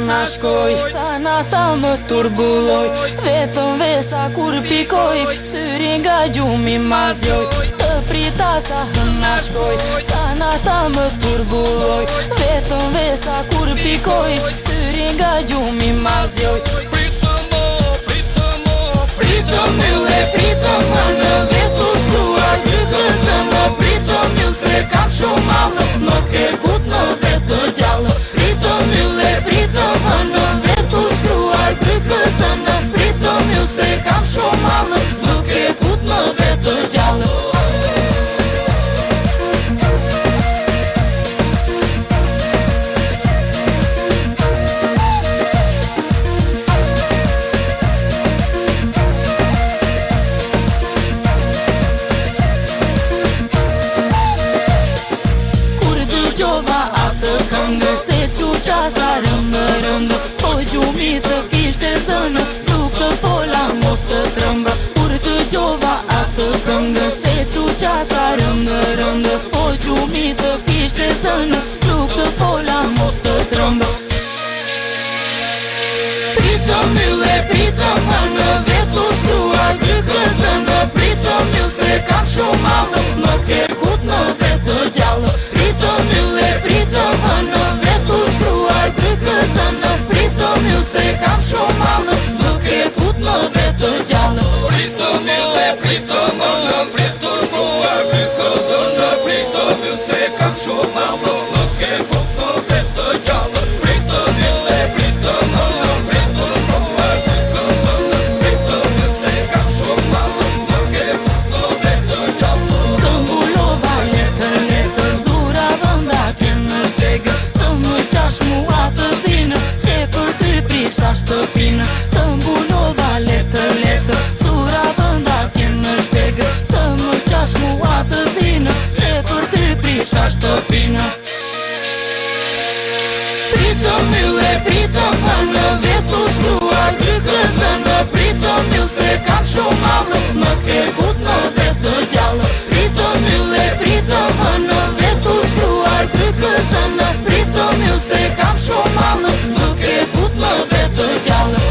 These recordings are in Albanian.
hëna shkoj, sa nata më turbulloj, vetëm vesa kur pikoj, syri nga gjumi ma zjoj, të prita sa hëna shkoj, sa nata më turbulloj, vetëm vesa kur pikoj, syri nga gjumi ma zjoj. Pritëm ylle, pritëm më në vetu shkruaj grykësën, pritëm ju se kam shumë malë, më ke fut në vetë gjallë. Pritëm ylle, pritëm më në vetu shkruaj grykësën, pritëm ju se kam shumë malë, më ke fut në vetë gjallë. Gjova atë këngë se quqa sa rëmbë, po gjumi të kishte zënë, nuk të fola mos të trëmbë. Kur të gjova atë këngë se quqa sa rëmbë, po gjumi të kishte zënë, nuk të fola mos të trëmbë. Pritëm ylle, pritëm më në vetu shkruaj grykësën, pritëm ju se kam shumë malë, më ke fut në vetë gjallë. Pritëm ylle, pritëm më në vetu shkruaj grykësën, pritëm ju se kam shumë malë, më ke fut në vetë gjallë. Pritëm ylle, pritëm më në vetu shkruaj grykësën, pritëm ju se kam shumë malë, më ke fut në vetë gjallë. Pritëm ylle, pritëm më në vetu shkruaj grykësën, pritëm ju se kam shumë malë, më ke fut në vetë gjallë. Të mbulova letër, zura vënda kënë shtegë, të më qash mua të zinë, se për ty prisha shtëpinë. Të mbulova letër, zura vënda kënë shtegë, të më qash mua të zinë, se për ty prisha shtëpinë. Pritëm ylle, pritëm më në vetu shkruaj grykësën, pritëm ju se kam shumë malë, më ke fut në vetë gjallë. Pritëm ylle, pritëm më në vetu shkruaj grykësën, pritëm ju se kam shumë malë, më ke fut në vetë gjallë.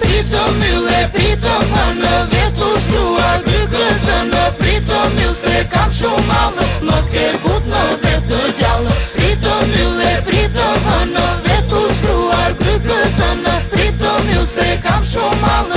Pritëm ylle, pritëm më në vetu shkruaj grykësën, pritëm ju se kam shumë malë, më ke fut në vetë gjallë. Pritëm ylle, pritëm më në vetu shkruaj grykësën, pritëm ju se kam shumë malë,